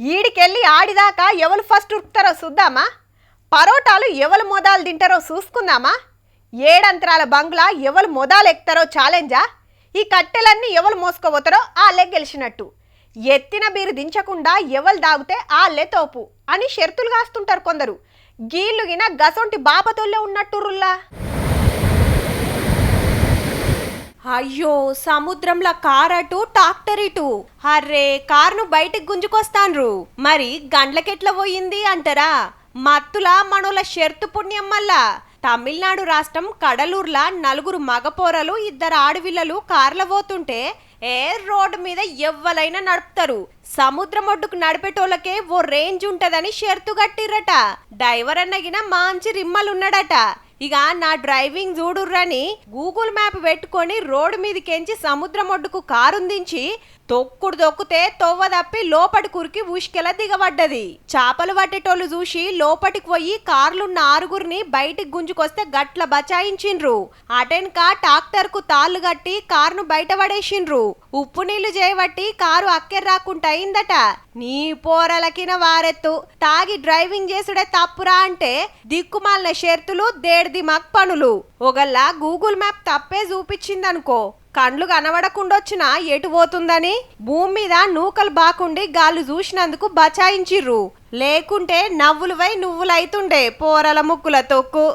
ఈడికెళ్ళి ఆడిదాకా ఎవరు ఫస్ట్ ఉరుకుతారో చూద్దామా? పరోటాలు ఎవరు మొదలు తింటారో చూసుకుందామా? ఏడంతరాల బంగ్లా ఎవరు మొదలు ఎక్కుతారో ఛాలెంజా? ఈ కట్టెలన్నీ ఎవరు మోసుకోబోతారో ఆళ్ళే గెలిచినట్టు. ఎత్తిన బీరు దించకుండా ఎవరు దాగితే ఆళ్ళే తోపు అని షరతులు కాస్తుంటారు కొందరు. గీళ్ళుగిన గసొంటి బాపతోళ్ళే ఉన్నట్టురుల్లా. అయ్యో, సముద్రంలో కార్ అటు ట్రాక్టర్ ఇటు. అర్రే, కార్ను బయటికి గుంజుకొస్తాన్రు. మరి గండ్లకెట్ల పోయింది అంటారా? మత్తుల మనోల షర్తు పుణ్యం మల్లా. తమిళనాడు రాష్ట్రం కడలూర్లా నలుగురు మగపోరలు ఇద్దరు ఆడవిల్లలు కార్ల పోతుంటే రోడ్డు మీద ఎవ్వలైనా నడుపుతారు. సముద్రం ఒడ్డుకు నడిపేటోళ్ళకే ఓ రేంజ్ ఉంటదని షరతు కట్టిర్రట. డ్రైవర్ అన్నగిన మంచి రిమ్మలున్నాడట. ఇక నా డ్రైవింగ్ చూడుర్రని గూగుల్ మ్యాప్ పెట్టుకొని రోడ్డు మీదకెంచి సముద్రం ఒడ్డుకు కారుందించి తొక్కుడు తొక్కితే తొవ్వ తప్పి లోపటి కురికి ఉష్కెల దిగబడ్డది. చేపలు పట్టేటోళ్ళు చూసి లోపటికి పోయి కార్లున్న ఆరుగురిని బయటికి గుంజుకొస్తే గట్ల బచాయించిండ్రు. అటెన్క ట్రాక్టర్ కు తాళ్లు కట్టి కారును బయట పడేసిండ్రు. ఉప్పు నీళ్లు చేయబట్టి కారు అక్కెర రాకుండా అయిందట. నీ పోరలకిన వారెత్తు. తాగి డ్రైవింగ్ చేసుడే తప్పురా అంటే దిక్కుమాలిన షరతులు దేడిది మక్ పనులు. ఒకళ్ళ గూగుల్ మ్యాప్ తప్పే చూపించిందనుకో, కండ్లు కనబడకుండొచ్చినా ఎటు పోతుందని భూమి మీద నూకలు బాకుండి గాళ్ళు చూసినందుకు బచాయించిర్రు. లేకుంటే నవ్వులువై నువ్వులైతుండే పోరల ముక్కుల తొక్కు.